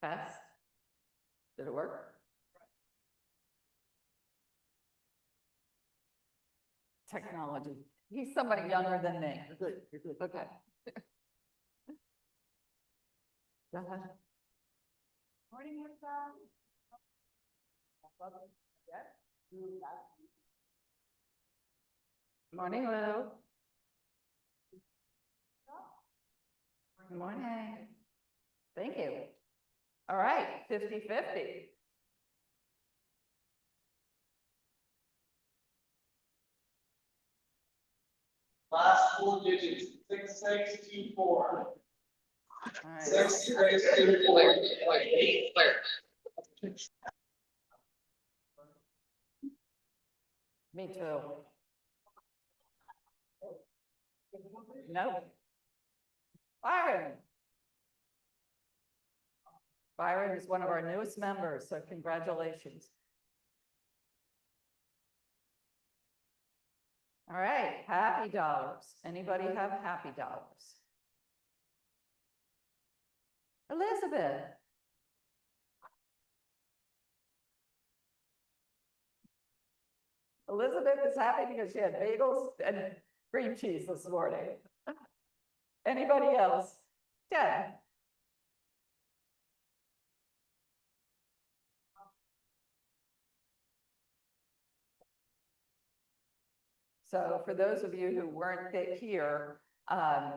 Fast? Did it work? Technology. He's somebody younger than me. You're good. Okay. Go ahead. Morning, everyone. Morning, Lou. Good morning. Thank you. All right, 50-50. Last four digits, 6624. All right. 6624. Me too. Nope. Byron. Byron is one of our newest members, so congratulations. All right, happy dollars. Anybody have happy dollars? Elizabeth. Elizabeth is happy because she had bagels and cream cheese this morning. Anybody else? Deb. So for those of you who weren't here,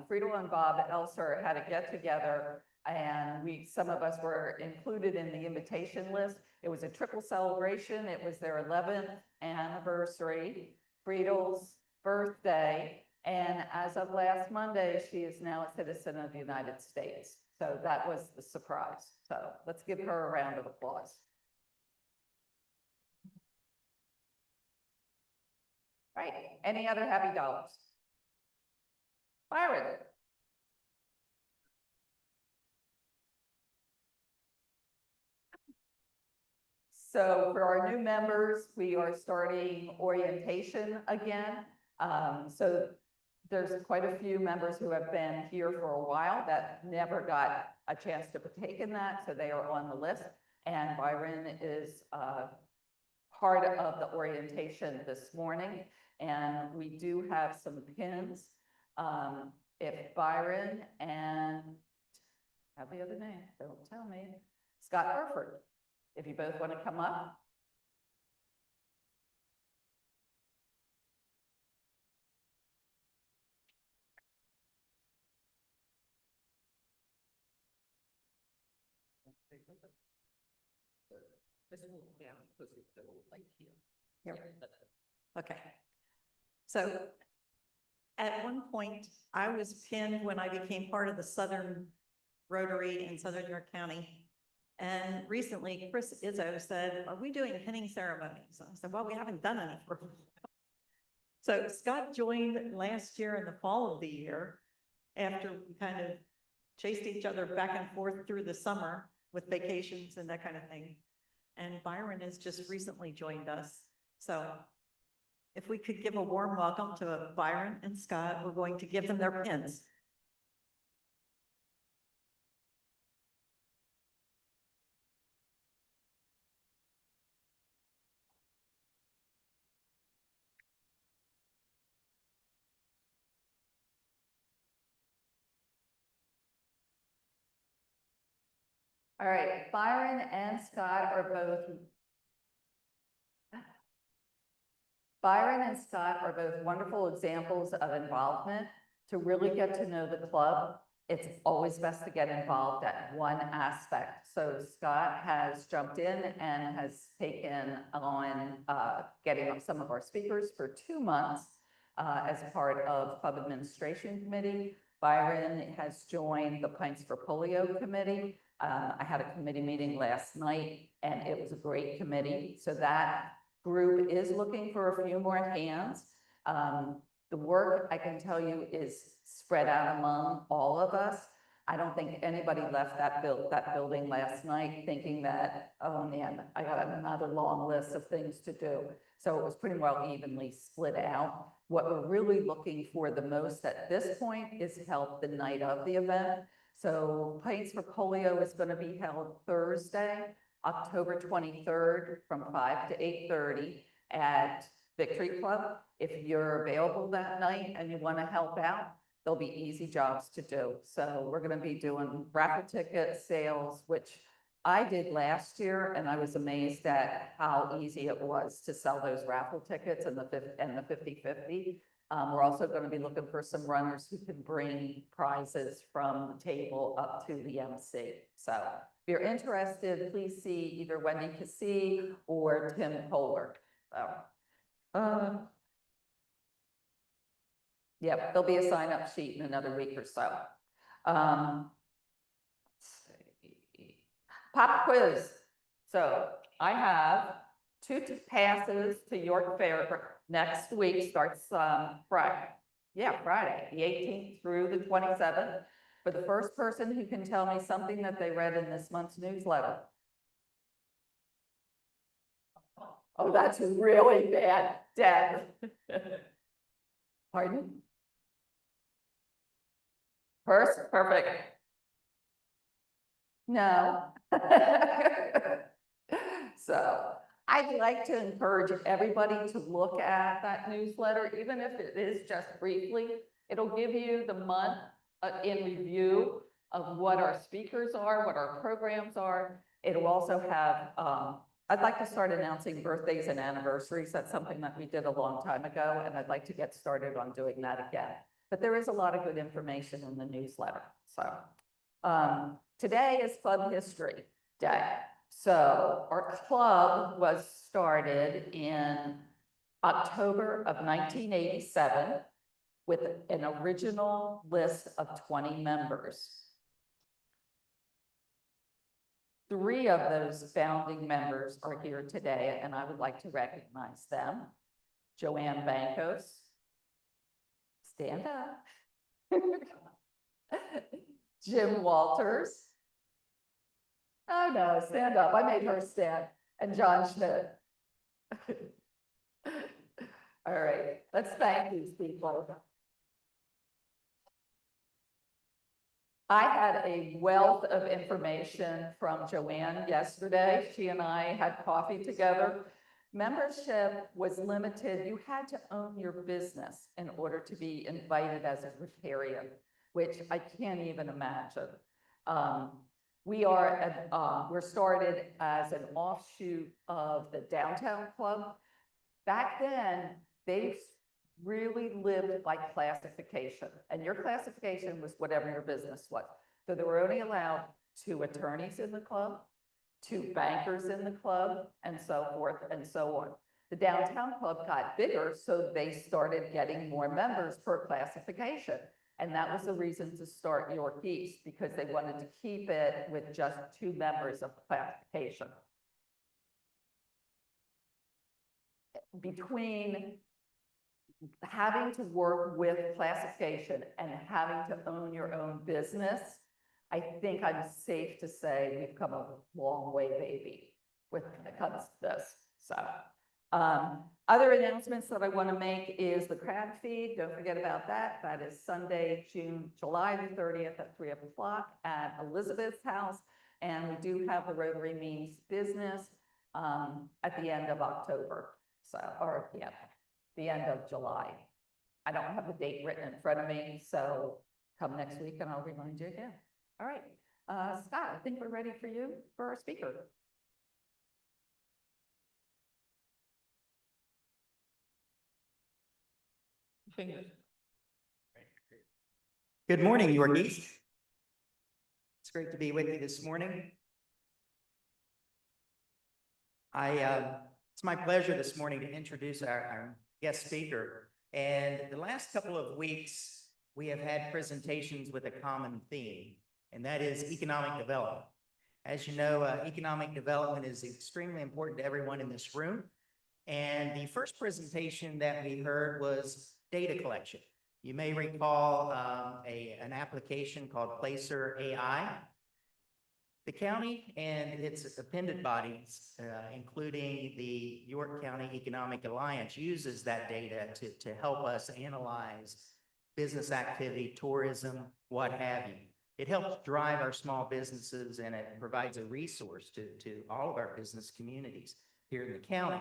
Friedel and Bob Elser had a get together and some of us were included in the invitation list. It was a triple celebration. It was their 11th anniversary, Friedel's birthday. And as of last Monday, she is now a citizen of the United States. So that was the surprise. So let's give her a round of applause. Right, any other happy dollars? Byron. So for our new members, we are starting orientation again. So there's quite a few members who have been here for a while that never got a chance to partake in that, so they are on the list. And Byron is part of the orientation this morning. And we do have some pins. If Byron and, have the other name, don't tell me, Scott Burford, if you both want to come up. Here. Okay. So at one point, I was pinned when I became part of the Southern Rotary in Southern York County. And recently, Chris Izzo said, "Are we doing pinning ceremonies?" I said, "Well, we haven't done any for." So Scott joined last year in the fall of the year after we kind of chased each other back and forth through the summer with vacations and that kind of thing. And Byron has just recently joined us. So if we could give a warm welcome to Byron and Scott, we're going to give them their pins. All right, Byron and Scott are both wonderful examples of involvement. To really get to know the club, it's always best to get involved at one aspect. So Scott has jumped in and has taken on getting some of our speakers for 2 months as part of Club Administration Committee. Byron has joined the Pints for Polio Committee. I had a committee meeting last night and it was a great committee. So that group is looking for a few more hands. The work, I can tell you, is spread out among all of us. I don't think anybody left that building last night thinking that, oh man, I got another long list of things to do. So it was pretty well evenly split out. What we're really looking for the most at this point is help the night of the event. So Planes for Polio is going to be held Thursday, October 23rd from 5 to 8:30 at Victory Club. If you're available that night and you want to help out, there'll be easy jobs to do. So we're going to be doing raffle ticket sales, which I did last year, and I was amazed at how easy it was to sell those raffle tickets and the 50/50. We're also going to be looking for some runners who can bring prizes from the table up to the MC. So if you're interested, please see either Wendy Cassie or Tim Kohler. So, yep, there'll be a sign-up sheet in another week or so. Let's see. Pop quiz. So I have two passes to York Fair next week, starts Friday. Yeah, Friday, the 18th through the 27th, for the first person who can tell me something that they read in this month's newsletter. Oh, that's really bad, Deb. Pardon? First, perfect. No. So I'd like to encourage everybody to look at that newsletter, even if it is just briefly. It'll give you the month in review of what our speakers are, what our programs are. It'll also have, I'd like to start announcing birthdays and anniversaries. That's something that we did a long time ago, and I'd like to get started on doing that again. But there is a lot of good information in the newsletter. So today is Club History Day. So our club was started in October of 1987 with an original list of 20 members. 3 of those founding members are here today, and I would like to recognize them. Joanne Bankos, stand up. Jim Walters. Oh no, stand up. I made her stand. And John Schmidt. All right, let's thank these people. I had a wealth of information from Joanne yesterday. She and I had coffee together. Membership was limited. You had to own your business in order to be invited as a Rotarian, which I can't even imagine. We're started as an offshoot of the Downtown Club. Back then, they really lived by classification, and your classification was whatever your business was. So there were only allowed 2 attorneys in the club, 2 bankers in the club, and so forth and so on. The Downtown Club got bigger, so they started getting more members per classification. And that was the reason to start York East, because they wanted to keep it with just 2 members of classification. Between having to work with classification and having to own your own business, I think I'm safe to say we've come a long way, baby, when it comes to this. So, other announcements that I want to make is the crab feed. Don't forget about that. That is Sunday, July the 30th at 3 o'clock at Elizabeth's house. And we do have the Rotary Means Business at the end of October. So, or yeah, the end of July. I don't have the date written in front of me, so come next week and I'll remind you again. All right, Scott, I think we're ready for you for our speaker. Good morning, York East. It's great to be with you this morning. It's my pleasure this morning to introduce our guest speaker. And the last couple of weeks, we have had presentations with a common theme, and that is economic development. As you know, economic development is extremely important to everyone in this room. And the first presentation that we heard was data collection. You may recall an application called Placer AI. The county and its appended bodies, including the York County Economic Alliance, uses that data to help us analyze business activity, tourism, what have you. it helps drive our small businesses and it provides a resource to all of our business communities here in the county.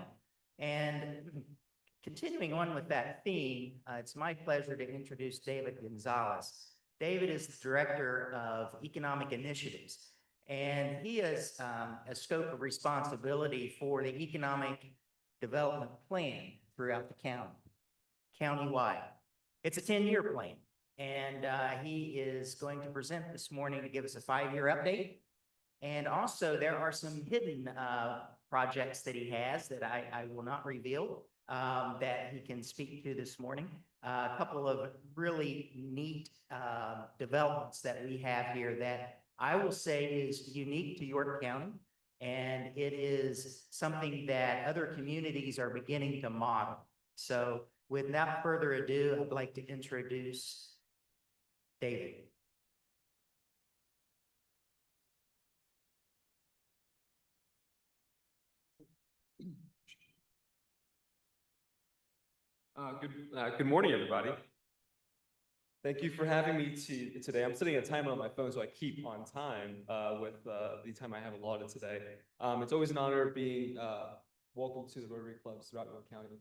And continuing on with that theme, it's my pleasure to introduce David Gonzalez. David is the Director of Economic Initiatives, and he has a scope of responsibility for the economic development plan throughout the county, countywide. It's a 10-year plan, and he is going to present this morning to give us a 5-year update. And also, there are some hidden projects that he has that I will not reveal that he can speak to this morning. A couple of really neat developments that we have here that I will say is unique to York County, and it is something that other communities are beginning to model. So without further ado, I'd like to introduce David. Good morning, everybody. Thank you for having me today. I'm setting a timer on my phone so I keep on time with the time I have allotted today. It's always an honor being welcome to the Rotary Clubs throughout York County.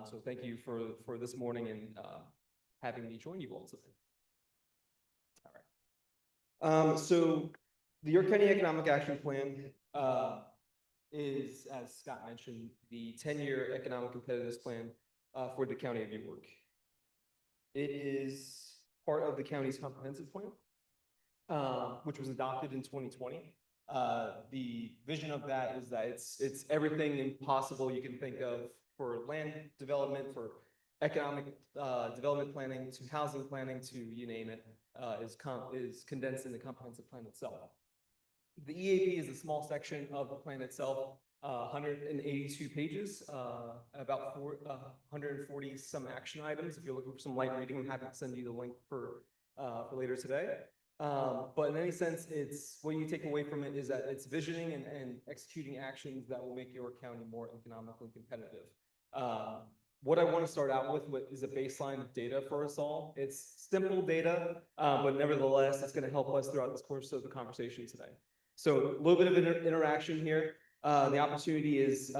So thank you for this morning and having me join you all today. All right. So the York County Economic Action Plan is, as Scott mentioned, the 10-year economic competitiveness plan for the County of York. It is part of the county's comprehensive plan, which was adopted in 2020. The vision of that is that it's everything possible you can think of for land development, for economic development planning, to housing planning, to you name it, is condensed in the comprehensive plan itself. The EAP is a small section of the plan itself, 182 pages, about 140 some action items. If you're looking for some light reading, I'm happy to send you the link for later today. But in any sense, it's what you take away from it is that it's visioning and executing actions that will make York County more economically competitive. What I want to start out with is a baseline of data for us all. It's simple data, but nevertheless, it's going to help us throughout this course of the conversation today. So a little bit of interaction here. The opportunity is,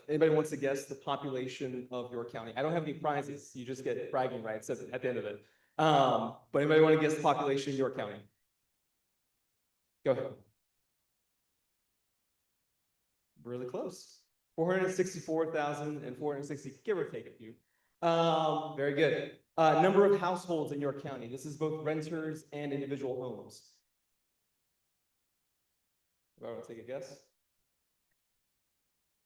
anybody wants to guess the population of York County? I don't have any prizes. You just get bragging rights at the end of it. But anybody want to guess the population of York County? Go ahead. Really close. 464,460, give or take a few. Very good. Number of households in York County. This is both renters and individual homes. Everyone take a guess?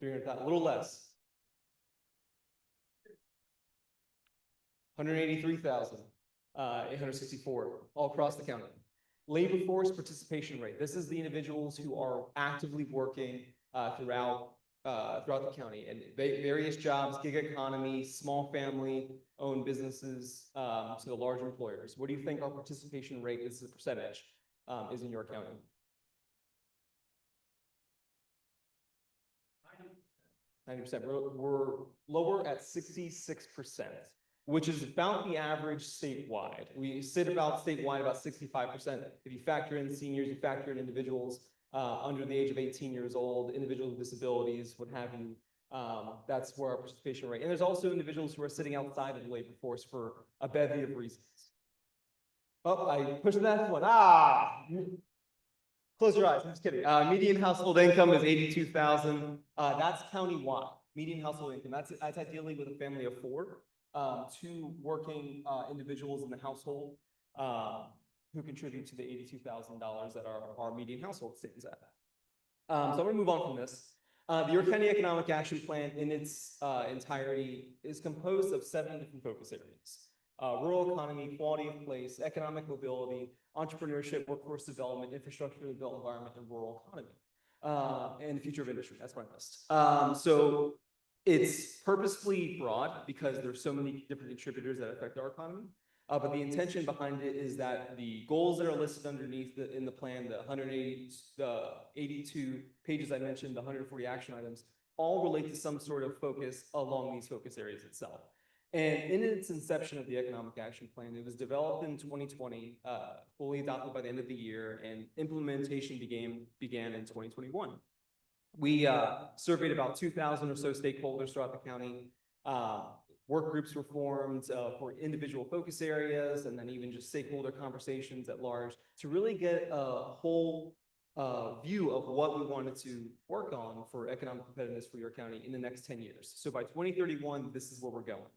300,000, a little less. 183,864, all across the county. Labor force participation rate. This is the individuals who are actively working throughout the county and various jobs, gig economy, small family-owned businesses to the large employers. What do you think our participation rate is as a percentage is in York County? 90%. We're lower at 66%, which is about the average statewide. We sit about statewide about 65%. If you factor in seniors, you factor in individuals under the age of 18 years old, individuals with disabilities, what have you. That's where our participation rate. And there's also individuals who are sitting outside of the labor force for a bevy of reasons. Oh, I pushed that one. Close your eyes, I'm just kidding. Median household income is 82,000. That's countywide. Median household income. That's ideally with a family of 4. 2 working individuals in the household who contribute to the $82,000 that our median household stands at. So I'm going to move on from this. The York County Economic Action Plan in its entirety is composed of 7 different focus areas. Rural economy, quality of place, economic mobility, entrepreneurship, workforce development, infrastructure, the built environment, and rural economy. And the future of industry, that's my list. So it's purposefully broad because there's so many different contributors that affect our economy. But the intention behind it is that the goals that are listed underneath in the plan, the 82 pages I mentioned, the 140 action items, all relate to some sort of focus along these focus areas itself. And in its inception of the Economic Action Plan, it was developed in 2020, fully adopted by the end of the year, and implementation began in 2021. We surveyed about 2,000 or so stakeholders throughout the county. Work groups were formed for individual focus areas, and then even just stakeholder conversations at large to really get a whole view of what we wanted to work on for economic competitiveness for York County in the next 10 years. So by 2031, this is where we're going.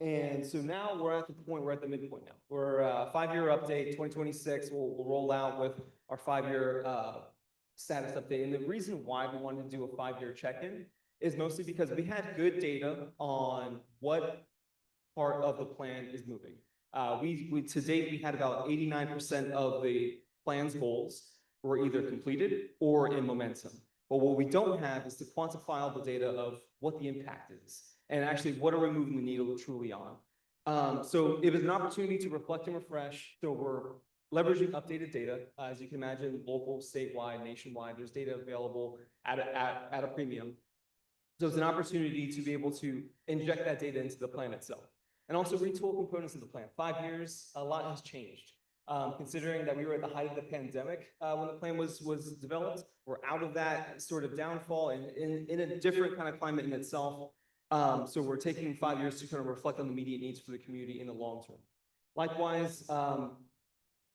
And so now we're at the point, we're at the midpoint now. We're a 5-year update, 2026, we'll roll out with our 5-year status update. And the reason why we wanted to do a 5-year check-in is mostly because we had good data on what part of the plan is moving. To date, we had about 89% of the plan's goals were either completed or in momentum. But what we don't have is the quantifiable data of what the impact is and actually what are we moving the needle truly on. So it was an opportunity to reflect and refresh. So we're leveraging updated data. As you can imagine, local, statewide, nationwide, there's data available at a premium. So it's an opportunity to be able to inject that data into the plan itself and also retool components of the plan. 5 years, a lot has changed. Considering that we were at the height of the pandemic when the plan was developed, we're out of that sort of downfall and in a different kind of climate in itself. So we're taking 5 years to kind of reflect on the immediate needs for the community in the long term. Likewise,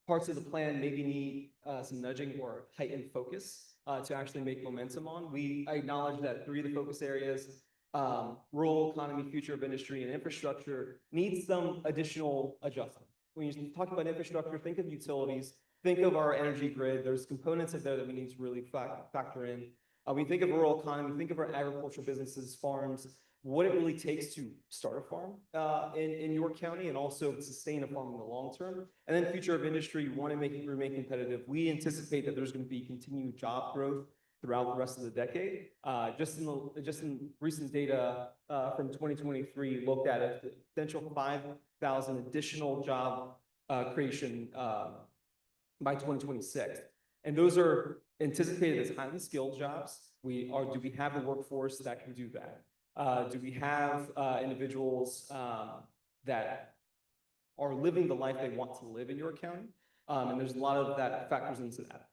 parts of the plan maybe need some nudging or heightened focus to actually make momentum on. We acknowledge that 3 of the focus areas, rural economy, future of industry, and infrastructure, needs some additional adjustment. When you talk about infrastructure, think of utilities, think of our energy grid. There's components of there that we need to really factor in. We think of rural economy, think of our agricultural businesses, farms, what it really takes to start a farm in York County and also sustain a farm in the long term. And then future of industry, we want to remain competitive. We anticipate that there's going to be continued job growth throughout the rest of the decade. Just in recent data from 2023, looked at a potential 5,000 additional job creation by 2026. And those are anticipated as highly skilled jobs. Do we have a workforce that can do that? Do we have individuals that are living the life they want to live in York County? And there's a lot of that factors into that.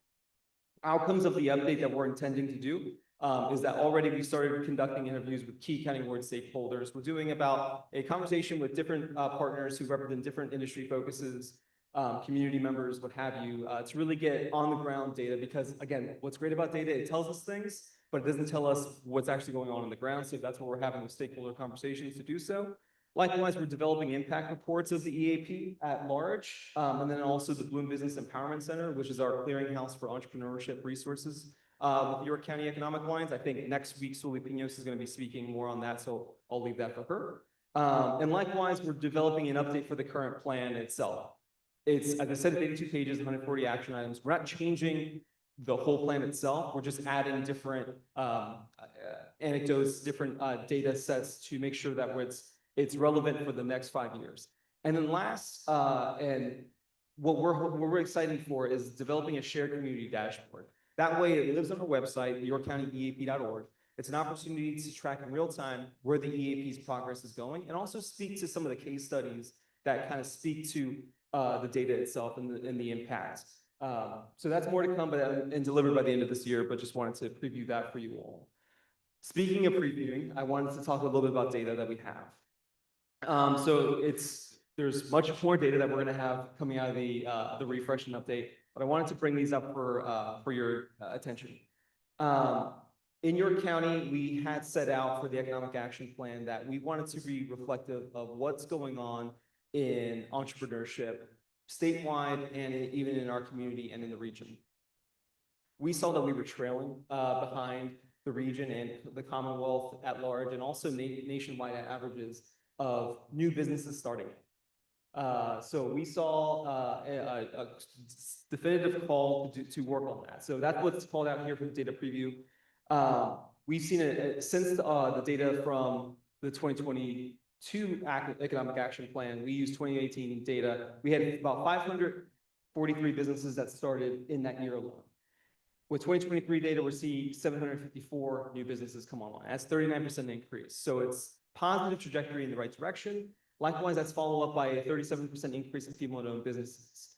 Outcomes of the update that we're intending to do is that already we started conducting interviews with key county board stakeholders. We're doing about a conversation with different partners who represent different industry focuses, community members, what have you, to really get on the ground data. Because again, what's great about data, it tells us things, but it doesn't tell us what's actually going on the ground. So that's what we're having with stakeholder conversations to do so. Likewise, we're developing impact reports of the EAP at large, and then also the Bloom Business Empowerment Center, which is our clearinghouse for entrepreneurship resources with York County Economic Lines. I think next week, Suli Pinos is going to be speaking more on that, so I'll leave that for her. And likewise, we're developing an update for the current plan itself. It's, as I said, 82 pages, 140 action items. We're not changing the whole plan itself. We're just adding different anecdotes, different data sets to make sure that it's relevant for the next 5 years. And then last, and what we're excited for is developing a shared community dashboard. That way it lives on our website, yorkcountyeap.org. It's an opportunity to track in real time where the EAP's progress is going and also speak to some of the case studies that kind of speak to the data itself and the impact. So that's more to come and delivered by the end of this year, but just wanted to preview that for you all. Speaking of previewing, I wanted to talk a little bit about data that we have. So there's much more data that we're going to have coming out of the refresh and update, but I wanted to bring these up for your attention. In York County, we had set out for the Economic Action Plan that we wanted to be reflective of what's going on in entrepreneurship statewide and even in our community and in the region. We saw that we were trailing behind the region and the Commonwealth at large, and also nationwide averages of new businesses starting. So we saw a definitive call to work on that. So that's what's called out here for the data preview. We've seen since the data from the 2022 Economic Action Plan, we used 2018 data. We had about 543 businesses that started in that year alone. With 2023 data, we're seeing 754 new businesses come online. That's 39% increase. So it's positive trajectory in the right direction. Likewise, that's followed up by a 37% increase in female-owned businesses.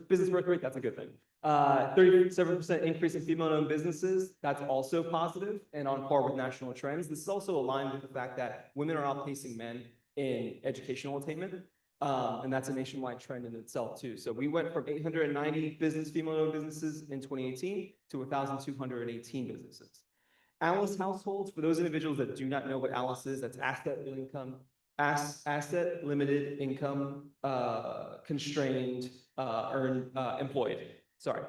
Business birth rate, that's a good thing. 37% increase in female-owned businesses, that's also positive and on par with national trends. This is also aligned with the fact that women are outpacing men in educational attainment. And that's a nationwide trend in itself too. So we went from 890 female-owned businesses in 2018 to 1,218 businesses. ALICE households, for those individuals that do not know what ALICE is, that's asset limited income, constrained, employed. Sorry.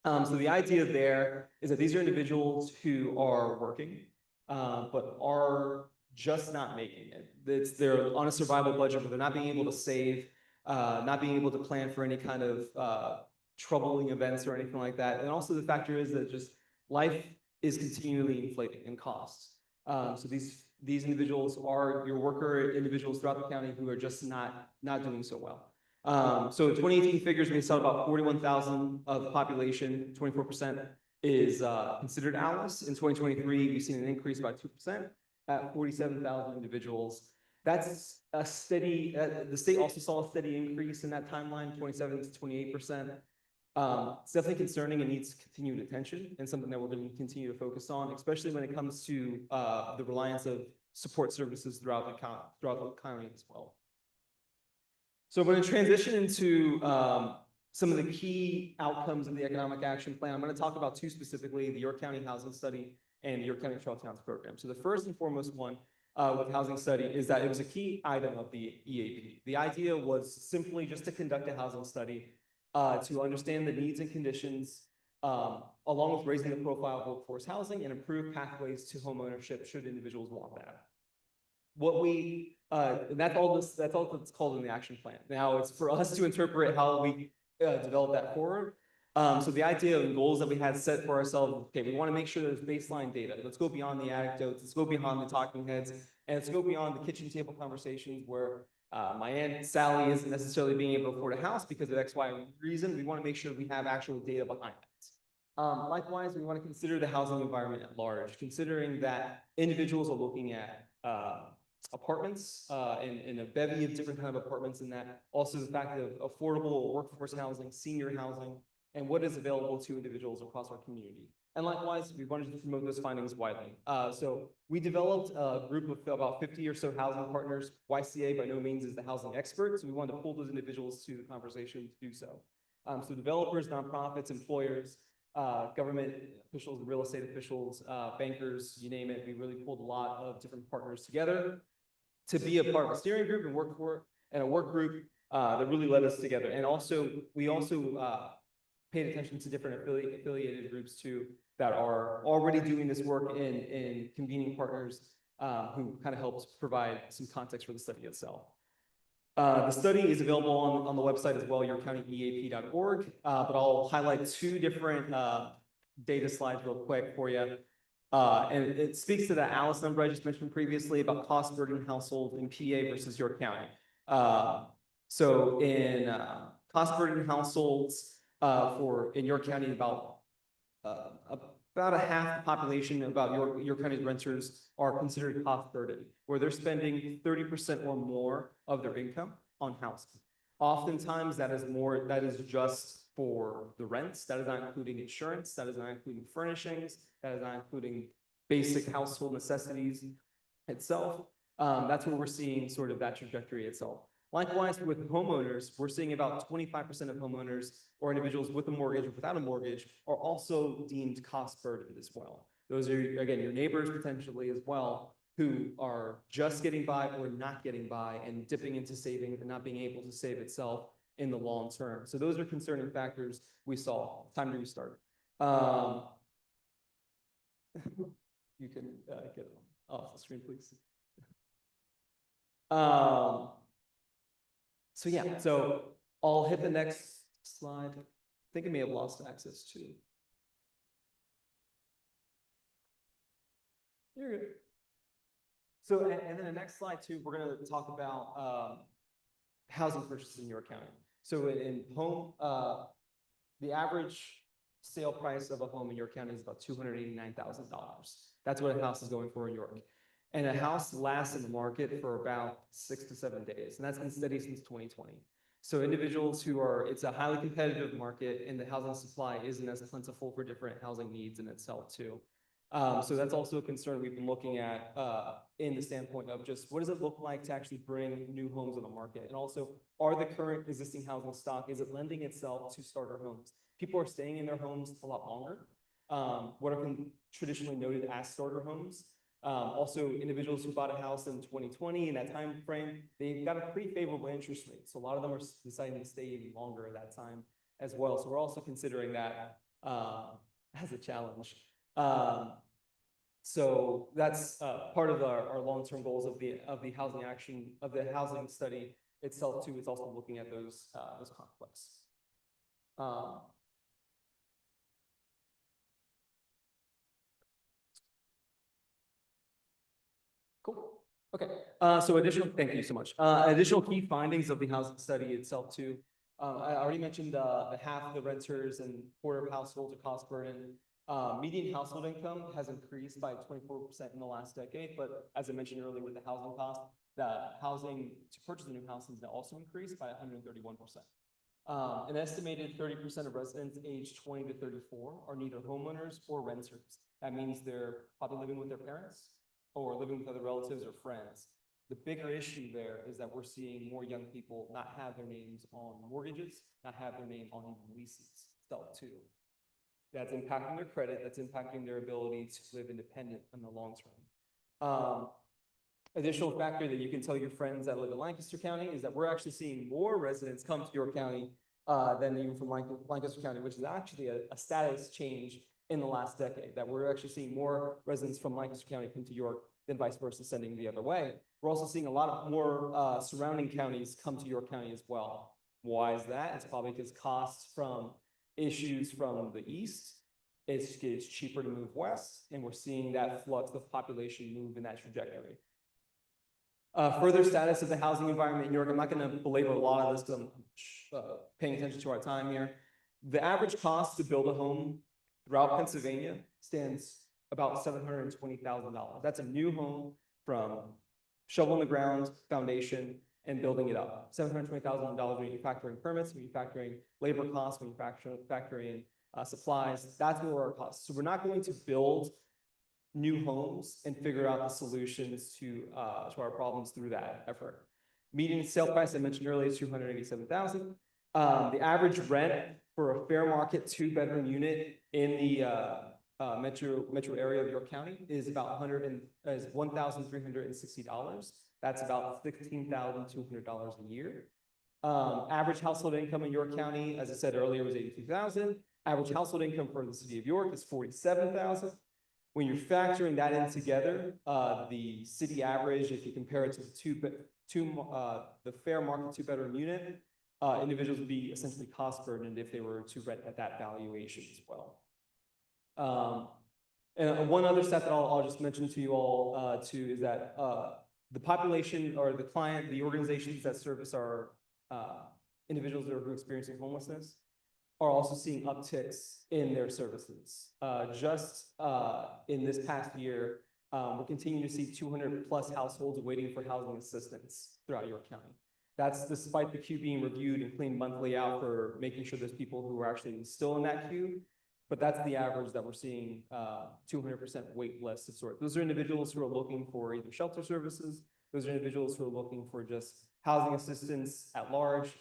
So the idea there is that these are individuals who are working, but are just not making it. They're on a survival budget, but they're not being able to save, not being able to plan for any kind of troubling events or anything like that. And also the factor is that just life is continually inflating in costs. So these individuals are your worker individuals throughout the county who are just not doing so well. So 2018 figures, we saw about 41,000 of the population, 24% is considered ALICE. In 2023, we've seen an increase about 2% at 47,000 individuals. That's a steady, the state also saw a steady increase in that timeline, 27 to 28%. It's definitely concerning and needs continued attention and something that we're going to continue to focus on, especially when it comes to the reliance of support services throughout the county as well. So I'm going to transition into some of the key outcomes of the Economic Action Plan. I'm going to talk about two specifically, the York County Housing Study and the York County Trail Towns Program. So the first and foremost one with housing study is that it was a key item of the EAP. The idea was simply just to conduct a housing study to understand the needs and conditions, along with raising the profile of workforce housing and improve pathways to homeownership should individuals want that. That's all that's called in the action plan. Now it's for us to interpret how we develop that forward. So the idea and goals that we had set for ourselves, okay, we want to make sure there's baseline data. Let's go beyond the anecdotes. Let's go beyond the talking heads, and let's go beyond the kitchen table conversations where my Aunt Sally isn't necessarily being able to afford a house because of X, Y reason. We want to make sure we have actual data behind that. Likewise, we want to consider the housing environment at large, considering that individuals are looking at apartments and a bevy of different kind of apartments, and that also the fact of affordable workforce housing, senior housing, and what is available to individuals across our community. And likewise, we wanted to promote those findings widely. So we developed a group of about 50 or so housing partners. YCEA by no means is the housing expert, so we wanted to pull those individuals to the conversation to do so. So developers, nonprofits, employers, government officials, real estate officials, bankers, you name it. We really pulled a lot of different partners together to be a part of a steering group and work group that really led us together. And also, we also paid attention to different affiliated groups too that are already doing this work in convening partners who kind of helps provide some context for the study itself. The study is available on the website as well, yorkcountyeap.org, but I'll highlight two different data slides real quick for you. And it speaks to that ALICE number I just mentioned previously about cost burden household in PA versus York County. So in cost burden households in York County, about a half the population about York County's renters are considered cost burden, where they're spending 30% or more of their income on housing. Oftentimes that is just for the rents. That is not including insurance. That is not including furnishings. That is not including basic household necessities itself. That's where we're seeing sort of that trajectory itself. Likewise, with homeowners, we're seeing about 25% of homeowners or individuals with a mortgage or without a mortgage are also deemed cost burdened as well. Those are, again, your neighbors potentially as well, who are just getting by or not getting by and dipping into saving and not being able to save itself in the long term. So those are concerning factors we saw. Time to restart. You can get it off the screen, please. So yeah, so I'll hit the next slide. I think I may have lost access to. You're good. So, and then the next slide too, we're going to talk about housing purchases in York County. So in home, the average sale price of a home in York County is about $289,000. That's what a house is going for in York. And a house lasts in the market for about 6 to 7 days, and that's been steady since 2020. So individuals who are, it's a highly competitive market, and the housing supply isn't as plentiful for different housing needs in itself too. So that's also a concern we've been looking at in the standpoint of just what does it look like to actually bring new homes on the market? And also, are the current existing housing stock, is it lending itself to starter homes? People are staying in their homes a lot longer. What are traditionally noted as starter homes. Also, individuals who bought a house in 2020 in that time frame, they got a pretty favorable interest rate. So a lot of them are deciding to stay even longer at that time as well. So we're also considering that as a challenge. So that's part of our long-term goals of the housing action of the housing study itself too. Is also looking at those conflicts. Cool. Okay. So thank you so much. Additional key findings of the housing study itself too. I already mentioned the half of the renters and quarter of households are cost burden. Median household income has increased by 24% in the last decade, but as I mentioned earlier with the housing cost, the housing to purchase a new house has also increased by 131%. An estimated 30% of residents aged 20 to 34 are neither homeowners or renters. That means they're probably living with their parents or living with other relatives or friends. The bigger issue there is that we're seeing more young people not have their names on mortgages, not have their name on even leases, stuff too. That's impacting their credit, that's impacting their ability to live independent in the long term. Additional factor that you can tell your friends that live in Lancaster County is that we're actually seeing more residents come to York County than even from Lancaster County, which is actually a status change in the last decade, that we're actually seeing more residents from Lancaster County come to York than vice versa, sending the other way. We're also seeing a lot of more surrounding counties come to York County as well. Why is that? It's probably because costs from issues from the east, it's cheaper to move west, and we're seeing that flux of population move in that trajectory. Further status of the housing environment in York. I'm not going to belabor a lot of this because I'm paying attention to our time here. The average cost to build a home throughout Pennsylvania stands about $720,000. That's a new home from shovel in the ground, foundation, and building it up. $720,000 when you're factoring permits, when you're factoring labor costs, when you're factoring supplies. That's more our costs. So we're not going to build new homes and figure out the solutions to our problems through that effort. Median sale price I mentioned earlier is $287,000. The average rent for a fair market 2-bedroom unit in the metro area of York County is about $1,360. That's about $16,200 a year. Average household income in York County, as I said earlier, was $82,000. Average household income for the city of York is $47,000. When you're factoring that in together, the city average, if you compare it to the fair market 2-bedroom unit, individuals would be essentially cost burdened if they were to rent at that valuation as well. And one other stat that I'll just mention to you all too is that the population or the organizations that service our individuals that are experiencing homelessness are also seeing upticks in their services. Just in this past year, we're continuing to see 200 plus households waiting for housing assistance throughout York County. That's despite the queue being reviewed and cleaned monthly out for making sure there's people who are actually still in that queue. But that's the average that we're seeing 200% wait list of sort. Those are individuals who are looking for either shelter services. Those are individuals who are looking for just housing assistance at large.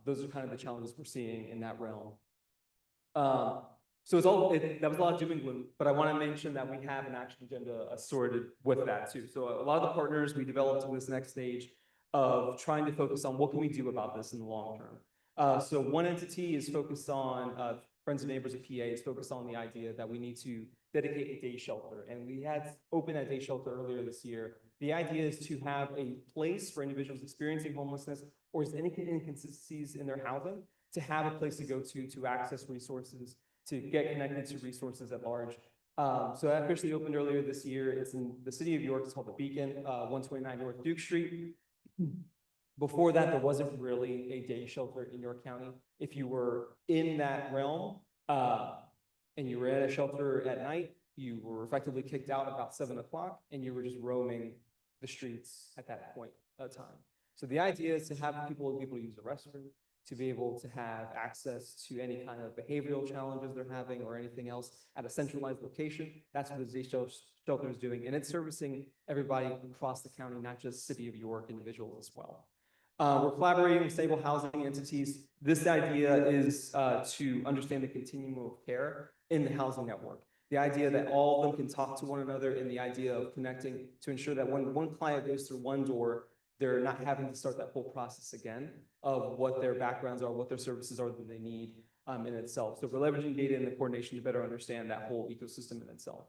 Those are kind of the challenges we're seeing in that realm. So that was a lot of doom and gloom, but I want to mention that we have an action agenda assorted with that too. So a lot of the partners we developed to this next stage of trying to focus on what can we do about this in the long term. So one entity is focused on Friends and Neighbors of PA is focused on the idea that we need to dedicate a day shelter. And we had opened that day shelter earlier this year. The idea is to have a place for individuals experiencing homelessness or any inconsistencies in their housing to have a place to go to access resources, to get connected to resources at large. So that officially opened earlier this year. It's in the city of York. It's called the Beacon, 129 North Duke Street. Before that, there wasn't really a day shelter in York County. If you were in that realm, and you were at a shelter at night, you were effectively kicked out about 7 o'clock, and you were just roaming the streets at that point of time. So the idea is to have people be able to use the restroom, to be able to have access to any kind of behavioral challenges they're having or anything else at a centralized location. That's what the Z shelter is doing, and it's servicing everybody across the county, not just City of York individuals as well. We're collaborating with stable housing entities. This idea is to understand the continuum of care in the housing network. The idea that all of them can talk to one another, and the idea of connecting to ensure that when one client goes through one door, they're not having to start that whole process again of what their backgrounds are, what their services are that they need in itself. So we're leveraging data and the coordination to better understand that whole ecosystem in itself.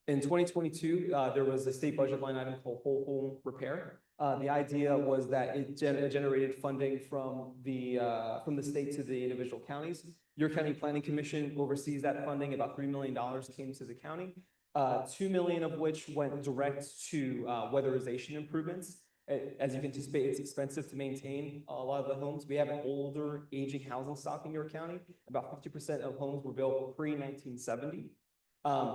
In 2022, there was a state budget line item called Whole Home Repair. The idea was that it generated funding from the state to the individual counties. Your County Planning Commission oversees that funding. About $3 million came to the county. 2 million of which went direct to weatherization improvements. As you can anticipate, it's expensive to maintain a lot of the homes. We have an older, aging housing stock in your county. About 50% of homes were built pre-1970.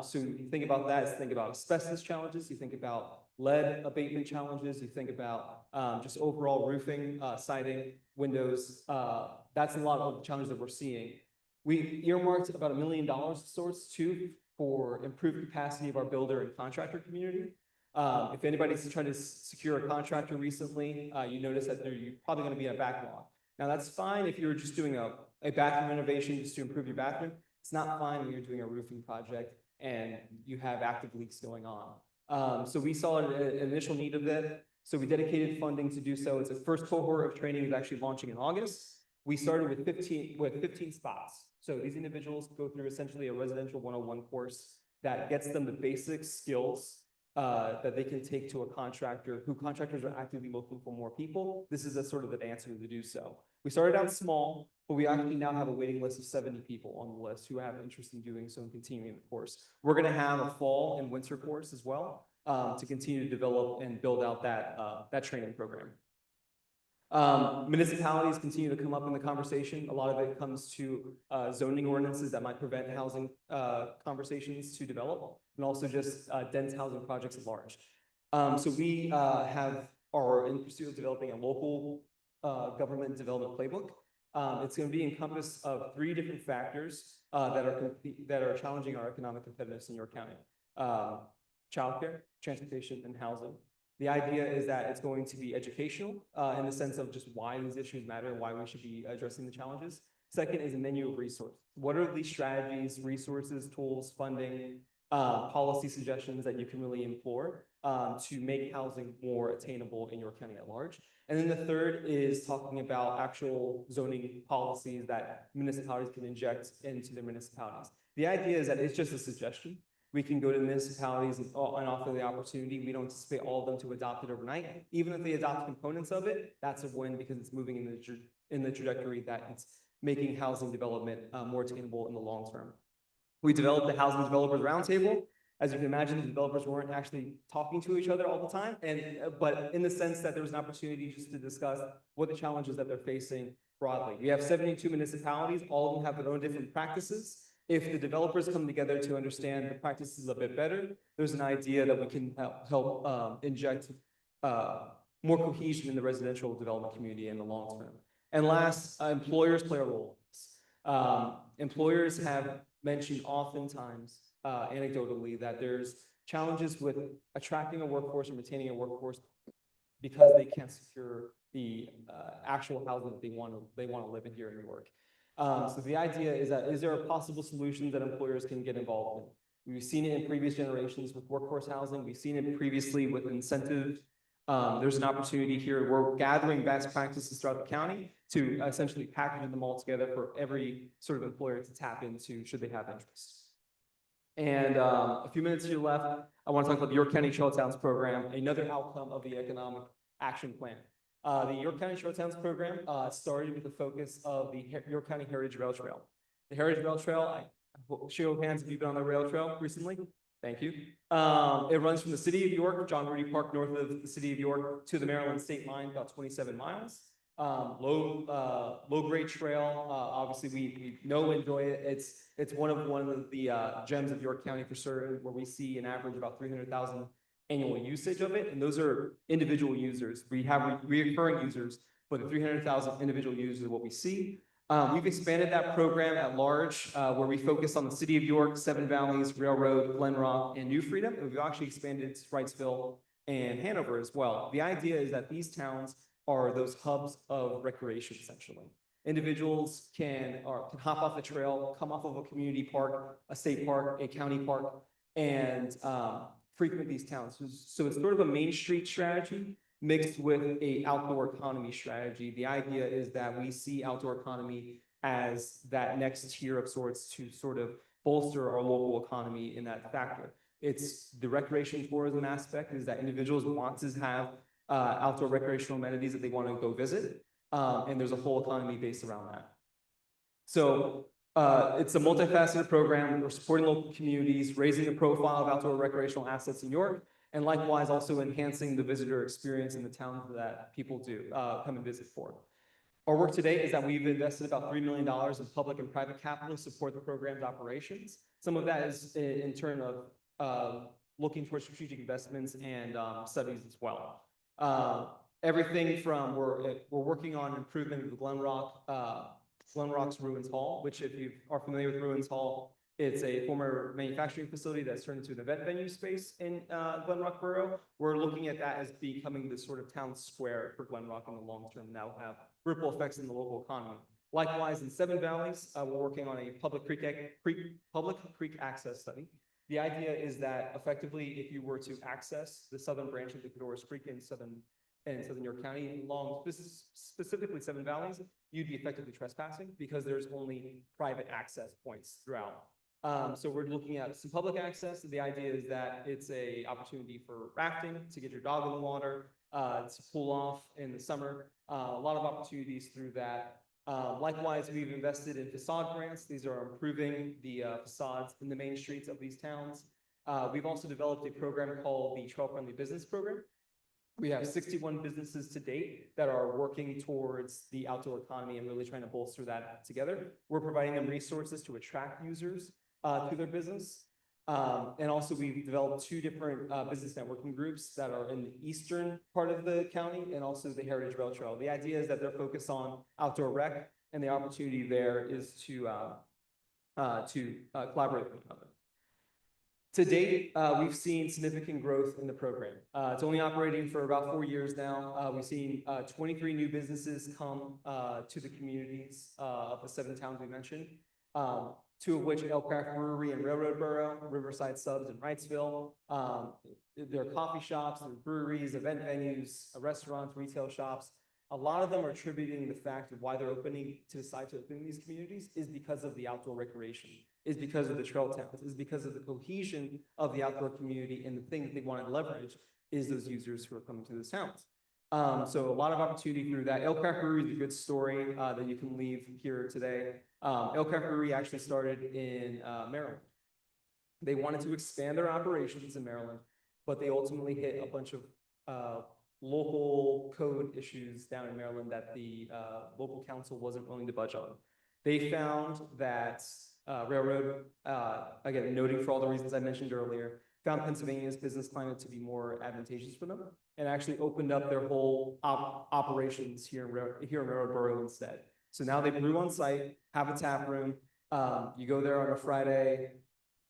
So you think about that, think about asbestos challenges, you think about lead abatement challenges, you think about just overall roofing, siding, windows. That's a lot of the challenges that we're seeing. We earmarked about $1 million source too for improved capacity of our builder and contractor community. If anybody's trying to secure a contractor recently, you notice that you're probably going to be in a backlog. Now that's fine if you're just doing a bathroom renovation just to improve your bathroom. It's not fine when you're doing a roofing project and you have active leaks going on. So we saw an initial need of that. So we dedicated funding to do so. It's the first cohort of training is actually launching in August. We started with 15 spots. So these individuals go through essentially a residential 101 course that gets them the basic skills that they can take to a contractor who contractors are actively looking for more people. This is a sort of an answer to do so. We started out small, but we actually now have a waiting list of 70 people on the list who have interest in doing so and continuing the course. We're going to have a fall and winter course as well to continue to develop and build out that training program. Municipalities continue to come up in the conversation. A lot of it comes to zoning ordinances that might prevent housing conversations to develop, and also just dense housing projects at large. So we are in pursuit of developing a local government development playbook. It's going to be encompassed of 3 different factors that are challenging our economic competitiveness in York County: childcare, transportation, and housing. The idea is that it's going to be educational in the sense of just why these issues matter and why we should be addressing the challenges. Second is a menu of resources. What are the strategies, resources, tools, funding, policy suggestions that you can really employ to make housing more attainable in York County at large? And then the third is talking about actual zoning policies that municipalities can inject into their municipalities. The idea is that it's just a suggestion. We can go to municipalities and offer the opportunity. We don't anticipate all of them to adopt it overnight. Even if they adopt components of it, that's a win because it's moving in the trajectory that it's making housing development more attainable in the long term. We developed the Housing Developers Roundtable. As you can imagine, the developers weren't actually talking to each other all the time, but in the sense that there was an opportunity just to discuss what the challenges that they're facing broadly. We have 72 municipalities. All of them have their own different practices. If the developers come together to understand the practices a bit better, there's an idea that we can help inject more cohesion in the residential development community in the long term. And last, employers play a role. Employers have mentioned oftentimes, anecdotally, that there's challenges with attracting a workforce and retaining a workforce because they can't secure the actual housing that they want to live in here in New York. So the idea is that, is there a possible solution that employers can get involved in? We've seen it in previous generations with workforce housing. We've seen it previously with incentive. There's an opportunity here. We're gathering best practices throughout the county to essentially package them all together for every sort of employer to tap into should they have interest. And a few minutes here left, I want to talk about the York County Trail Towns program, another outcome of the economic action plan. The York County Trail Towns program started with the focus of the York County Heritage Rail Trail. The Heritage Rail Trail, show of hands if you've been on the rail trail recently. Thank you. It runs from the city of York, John Rudy Park, north of the city of York, to the Maryland state line, about 27 miles. Low grade trail. Obviously, we know and enjoy it. It's one of the gems of York County for certain, where we see an average about 300,000 annual usage of it, and those are individual users. We have recurring users, but the 300,000 individual users is what we see. We've expanded that program at large, where we focus on the city of York, Seven Valleys, Railroad, Glen Rock, and New Freedom, and we've actually expanded to Wrightsville and Hanover as well. The idea is that these towns are those hubs of recreation, essentially. Individuals can hop off the trail, come off of a community park, a state park, a county park, and frequent these towns. So it's sort of a Main Street strategy mixed with a outdoor economy strategy. The idea is that we see outdoor economy as that next tier of sorts to sort of bolster our local economy in that factor. It's the recreation tourism aspect is that individuals want to have outdoor recreational amenities that they want to go visit. And there's a whole economy based around that. So it's a multifaceted program. We're supporting local communities, raising the profile of outdoor recreational assets in York, and likewise also enhancing the visitor experience in the towns that people do come and visit for. Our work today is that we've invested about $3 million in public and private capital to support the program's operations. Some of that is in turn of looking towards strategic investments and studies as well. Everything from we're working on improvement of the Glen Rock's Ruins Hall, which if you are familiar with Ruins Hall, it's a former manufacturing facility that's turned into an event venue space in Glen Rock Borough. We're looking at that as becoming the sort of town square for Glen Rock in the long term. That will have ripple effects in the local economy. Likewise, in Seven Valleys, we're working on a public creek access study. The idea is that effectively, if you were to access the southern branch of the Cadorus Creek in southern York County, along specifically Seven Valleys, you'd be effectively trespassing because there's only private access points throughout. So we're looking at some public access. The idea is that it's a opportunity for rafting, to get your dog in the water, to cool off in the summer. A lot of opportunities through that. Likewise, we've invested in facade grants. These are improving the facades in the main streets of these towns. We've also developed a program called the Trail Friendly Business Program. We have 61 businesses to date that are working towards the outdoor economy and really trying to bolster that together. We're providing them resources to attract users to their business. And also we've developed two different business networking groups that are in the eastern part of the county and also the Heritage Rail Trail. The idea is that they're focused on outdoor rec, and the opportunity there is to collaborate with one another. To date, we've seen significant growth in the program. It's only operating for about 4 years now. We've seen 23 new businesses come to the communities of the 7 towns we mentioned, 2 of which Elcraft Brewery and Railroad Borough, Riverside Subs and Wrightsville. There are coffee shops, there are breweries, event venues, restaurants, retail shops. A lot of them are attributing the fact of why they're decide to open these communities is because of the outdoor recreation, is because of the trail towns, is because of the cohesion of the outdoor community, and the thing that they want to leverage is those users who are coming to those towns. So a lot of opportunity through that. Elcraft Brewery is a good story that you can leave here today. Elcraft Brewery actually started in Maryland. They wanted to expand their operations in Maryland, but they ultimately hit a bunch of local code issues down in Maryland that the local council wasn't willing to budge on. They found that Railroad, again, noting for all the reasons I mentioned earlier, found Pennsylvania's business climate to be more advantageous for them and actually opened up their whole operations here in Railroad Borough instead. So now they brew on site, have a tap room. You go there on a Friday,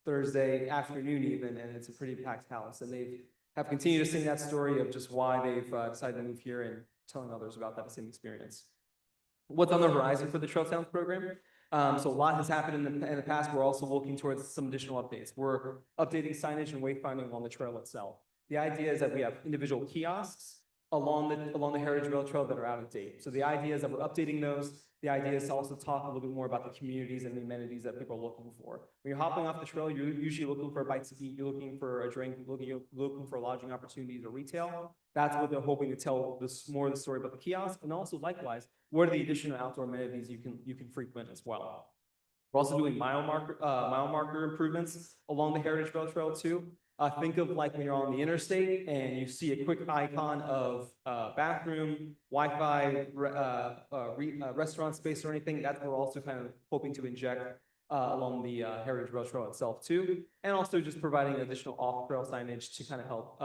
Thursday afternoon even, and it's a pretty packed house. And they have continued to sing that story of just why they've decided to move here and telling others about that same experience. What's on the horizon for the Trail Towns program? So a lot has happened in the past. We're also looking towards some additional updates. We're updating signage and wayfinding on the trail itself. The idea is that we have individual kiosks along the Heritage Rail Trail that are out of date. So the idea is that we're updating those. The idea is to also talk a little bit more about the communities and the amenities that people are looking for. When you're hopping off the trail, you're usually looking for a bite to eat, you're looking for a drink, you're looking for lodging opportunities or retail. That's what they're hoping to tell more of the story about the kiosk. And also likewise, what are the additional outdoor amenities you can frequent as well. We're also doing mile marker improvements along the Heritage Rail Trail too. Think of like when you're on the interstate and you see a quick icon of bathroom, Wi-Fi, restaurant space or anything. That's what we're also kind of hoping to inject along the Heritage Rail Trail itself too. And also just providing additional off-trail signage to kind of help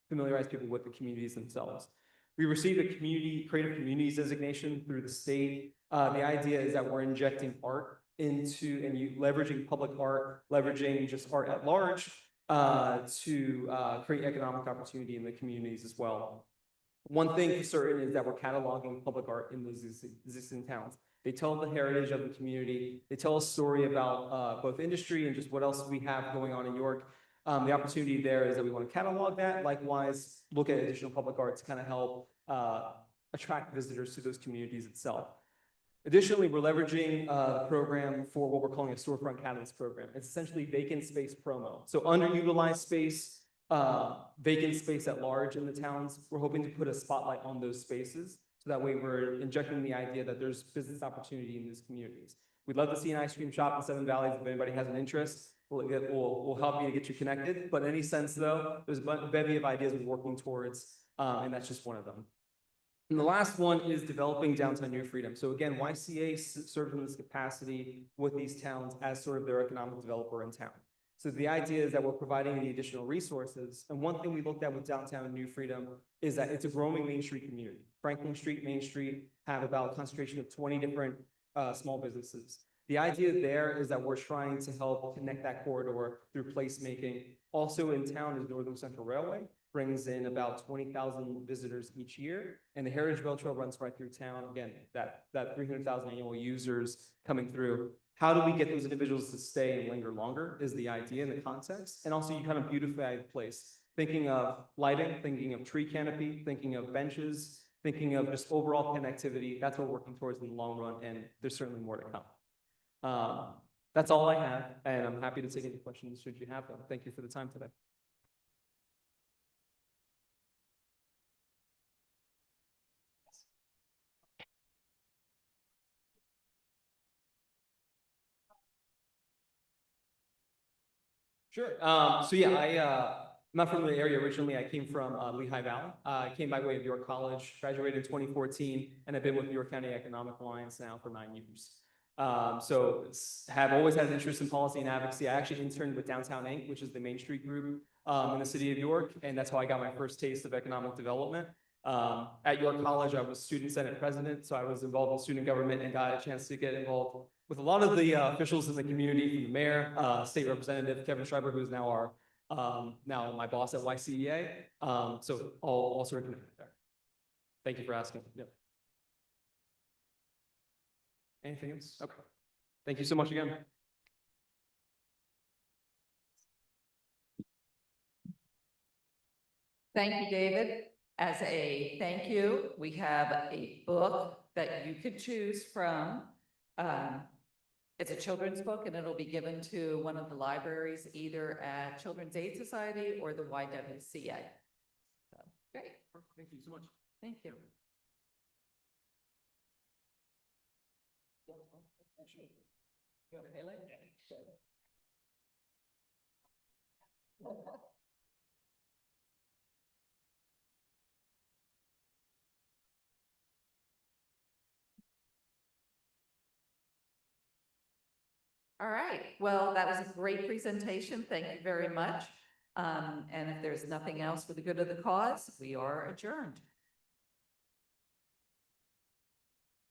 familiarize people with the communities themselves. We received a creative communities designation through the state. The idea is that we're injecting art into and leveraging public art, leveraging just art at large to create economic opportunity in the communities as well. One thing for certain is that we're cataloging public art in those existing towns. They tell the heritage of the community. They tell a story about both industry and just what else we have going on in York. The opportunity there is that we want to catalog that. Likewise, look at additional public art to kind of help attract visitors to those communities itself. Additionally, we're leveraging the program for what we're calling a storefront catalyst program. It's essentially vacant space promo. So underutilized space, vacant space at large in the towns, we're hoping to put a spotlight on those spaces. So that way we're injecting the idea that there's business opportunity in these communities. We'd love to see an ice cream shop in Seven Valleys if anybody has an interest. We'll help you to get you connected. But in any sense though, there's a bevy of ideas we're working towards, and that's just one of them. And the last one is developing downtown New Freedom. So again, YCEA serves in this capacity with these towns as sort of their economic developer in town. So the idea is that we're providing the additional resources. And one thing we looked at with downtown New Freedom is that it's a growing Main Street community. Franklin Street, Main Street have about a concentration of 20 different small businesses. The idea there is that we're trying to help connect that corridor through placemaking. Also in town is Northern Central Railway, brings in about 20,000 visitors each year. And the Heritage Rail Trail runs right through town. Again, that 300,000 annual users coming through. How do we get those individuals to stay and linger longer is the idea and the context. And also you kind of beautify the place. Thinking of lighting, thinking of tree canopy, thinking of benches, thinking of just overall connectivity. That's what we're working towards in the long run. And there's certainly more to come. That's all I have. And I'm happy to take any questions should you have them. Thank you for the time today. Sure. So yeah, I'm not from the area originally. I came from Lehigh Valley. I came by way of York College, graduated in 2014, and I've been with York County Economic Alliance now for 9 years. So have always had an interest in policy and advocacy. I actually interned with Downtown Inc., which is the Main Street group in the city of York, and that's how I got my first taste of economic development. At York College, I was student senate president, so I was involved in student government and got a chance to get involved with a lot of the officials in the community, from the mayor, state representative Kevin Schreiber, who's now now my boss at YCEA. So all sort of connected there. Thank you for asking. Yep. Anything else? Okay. Thank you so much again. Thank you, David. As a thank you, we have a book that you could choose from. It's a children's book, and it'll be given to one of the libraries, either at Children's Aid Society or the YCEA. So, great. Thank you so much. Thank you. You want to pay later? All right, well, that was a great presentation. Thank you very much. And if there's nothing else for the good of the cause, we are adjourned.